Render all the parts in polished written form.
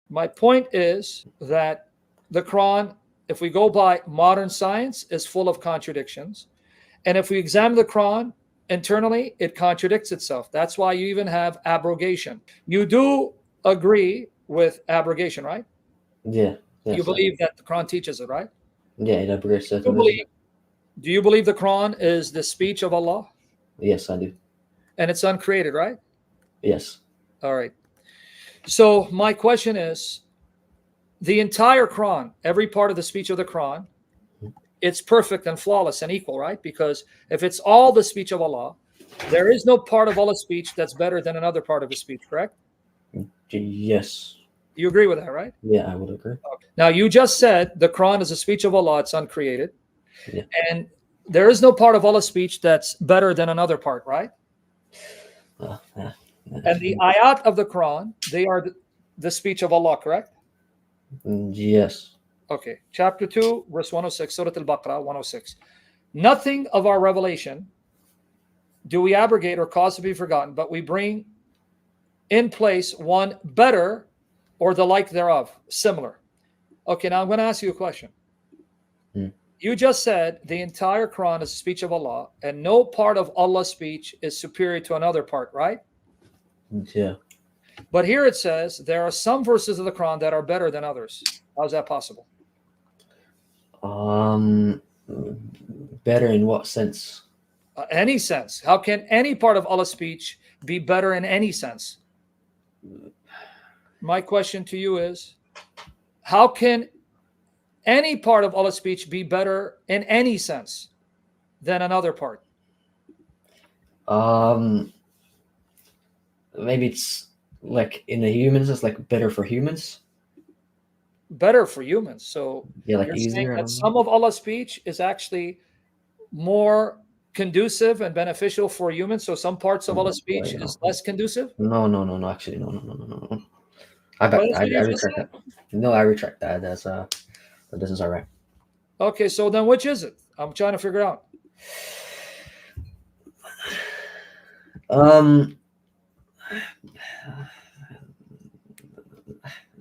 My point is that the Quran, if we go by modern science, is full of contradictions. And if we examine the Quran internally, it contradicts itself. That's why you even have abrogation. You do agree with abrogation, right? Yeah, You yes, I do. believe that the Quran teaches it, right? Yeah, it abrogates You certain verses. believe, do you believe the Quran is the speech of Allah Yes, I do. and it's uncreated, right? Yes. All right. So my question is, the entire Quran, every part of the speech of the Quran, it's perfect and flawless and equal, right? Because if it's all the speech of Allah, there is no part of Allah's speech that's better than another part of his speech, correct? Yes. You agree with that, right? Yeah, I would agree. Now, you just said the Quran is a speech of Allah, it's uncreated, Yeah. and there is no part of Allah's speech that's better than another part, right? Yeah. And the ayat of the Quran, they are the speech of Allah, correct? Yes. Okay. Chapter 2, verse 106, Surah Al-Baqarah, 106. Nothing of our revelation do we abrogate or cause to be forgotten, but we bring in place one better or the like thereof, similar. Okay, now I'm going to ask you a question. Hmm. You just said the entire Quran is the speech of Allah, and no part of Allah's speech is superior to another part, right? Yeah. But here it says there are some verses of the Quran that are better than others. How is that possible? Um, Better in what sense? Any sense. How can any part of Allah's speech be better in any sense? My question to you is, how can any part of Allah's speech be better in any sense than another part? Um, Maybe it's like in the humans, it's like better for humans. Better for humans. So Yeah, like you're saying easier. I that don't know. some of Allah's speech is actually more conducive and beneficial for humans. So some parts of Allah's speech No, is less conducive. no. Actually, no. I What bet is it I you just retract said? that. No, I retract that. This is alright. Okay, so then which is it? I'm trying to figure out. Um,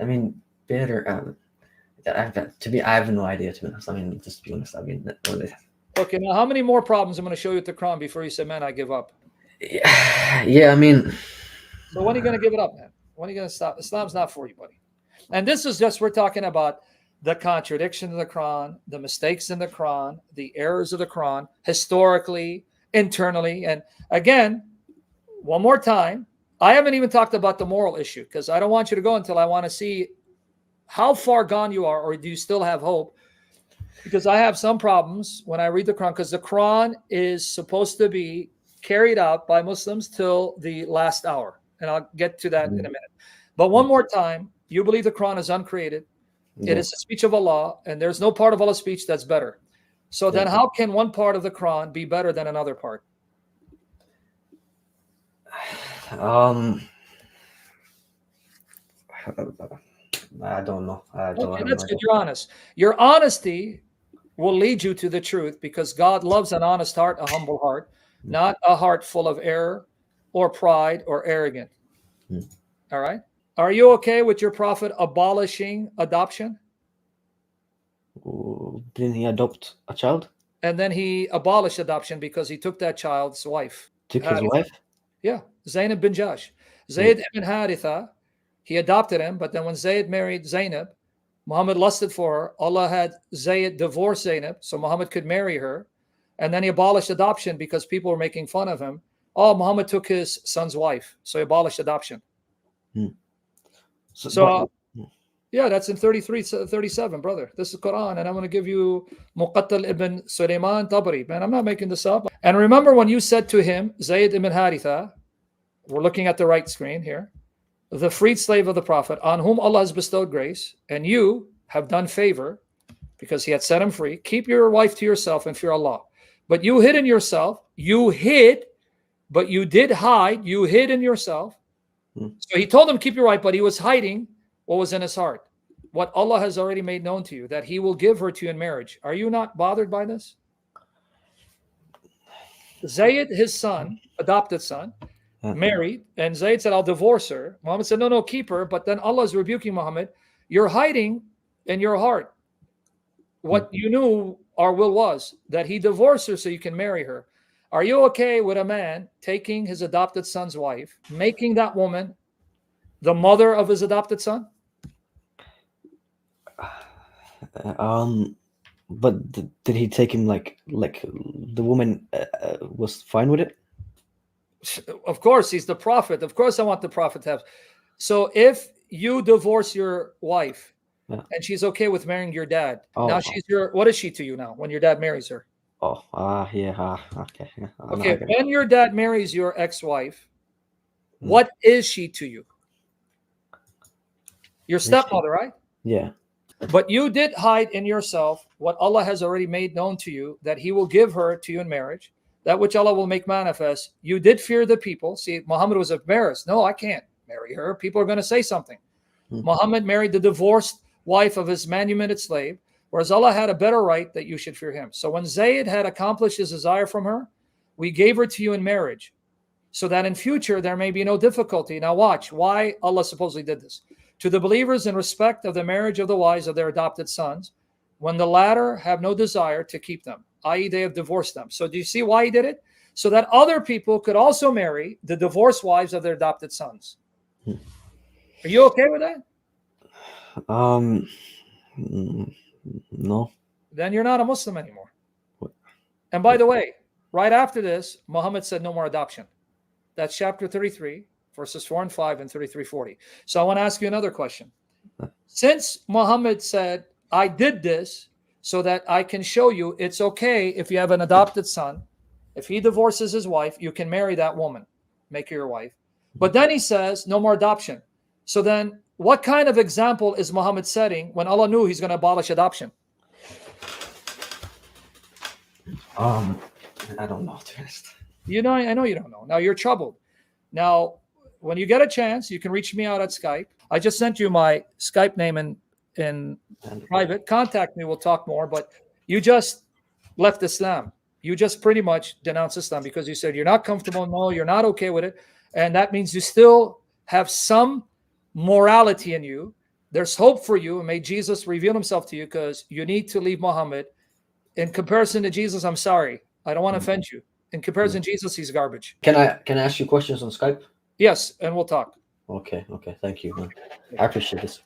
I mean, better. I have no idea, to be honest. I mean, just to be honest, I mean, Okay, now how many more problems I'm going to show you at the Quran before you say, man, I give up? yeah. I mean, So when are you going to give it up, man? When are you going to stop? Islam's not for you, buddy. And this is just, we're talking about the contradiction of the Quran, the mistakes in the Quran, the errors of the Quran, historically, internally. And again, one more time, I haven't even talked about the moral issue because I don't want you to go until I want to see how far gone you are, or do you still have hope? Because I have some problems when I read the Quran, because the Quran is supposed to be carried out by Muslims till the last hour. And I'll get to that in a minute. But one more time, you believe the Quran is uncreated. It yeah, is the speech of Allah, and there's no part of Allah's speech that's better. So then yeah. how can one part of the Quran be better than another part? Um, I don't know. I Okay, have no that's good. idea. You're honest. Your honesty will lead you to the truth because God loves an honest heart, a humble heart, not a heart full of error or pride or arrogant. Hmm. All right. Are you okay with your prophet abolishing adoption? Didn't he adopt a child? And then he abolished adoption because he took that child's wife. Took his Haritha. wife? Yeah, Zainab bin Jash. Yeah. Zayd ibn Haritha, he adopted him, but then when Zayd married Zainab, Muhammad lusted for her. Allah had Zayd divorce Zainab so Muhammad could marry her. And then he abolished adoption because people were making fun of him. Oh, Muhammad took his son's wife, so he abolished adoption. Hmm. So, yeah, that's in 33, 37, brother. This is Quran, and I'm going to give you Muqattal ibn Sulaiman Tabari. Man, I'm not making this up. And remember when you said to him, Zayd ibn Haritha, we're looking at the right screen here, the freed slave of the Prophet, on whom Allah has bestowed grace, and you have done favor because he had set him free. Keep your wife to yourself and fear Allah. But you hid in yourself. You hid, but you did hide. You hid in yourself. So he told him, keep your wife, but he was hiding what was in his heart. What Allah has already made known to you, that he will give her to you in marriage. Are you not bothered by this? Zayd, his son, adopted son, married, and Zayd said, I'll divorce her. Muhammad said, no, keep her. But then Allah is rebuking Muhammad. You're hiding in your heart what you knew our will was, that he divorced her so you can marry her. Are you okay with a man taking his adopted son's wife, making that woman the mother of his adopted son? But did he take him like the woman was fine with it? Of course, he's the prophet. Of course, I want the prophet to have. So if you divorce your wife and she's okay with marrying your dad, now she's what is she to you now when your dad marries her? Okay. Okay, when your dad marries your ex-wife, what is she to you? Your stepmother, right? Yeah. But you did hide in yourself what Allah has already made known to you, that he will give her to you in marriage, that which Allah will make manifest. You did fear the people. See, Muhammad was embarrassed. No, I can't marry her. People are going to say something. Muhammad married the divorced wife of his manumitted slave, whereas Allah had a better right that you should fear him. So when Zayd had accomplished his desire from her, we gave her to you in marriage, so that in future there may be no difficulty. Now watch why Allah supposedly did this. To the believers in respect of the marriage of the wives of their adopted sons, when the latter have no desire to keep them, i.e. they have divorced them. So do you see why he did it? So that other people could also marry the divorced wives of their adopted sons. Are you okay with that? No. Then you're not a Muslim anymore. And by the way, right after this, Muhammad said no more adoption. That's chapter 33, verses 4 and 5 and 33-40. So I want to ask you another question. Since Muhammad said, I did this so that I can show you it's okay if you have an adopted son, if he divorces his wife, you can marry that woman, make her your wife. But then he says, no more adoption. So then what kind of example is Muhammad setting when Allah knew he's going to abolish adoption? I don't know. You know, I know you don't know. Now you're troubled. Now, when you get a chance, you can reach me out at Skype. I just sent you my Skype name in private. Contact me. We'll talk more. But you just left Islam. You just pretty much denounced Islam because you said you're not comfortable. No, you're not okay with it. And that means you still have some morality in you. There's hope for you. And may Jesus reveal himself to you, because you need to leave Muhammad. In comparison to Jesus, I'm sorry. I don't want to offend you. In comparison to Jesus, he's garbage. Can I ask you questions on Skype? Yes, and we'll talk. Okay. Thank you, man. I appreciate this.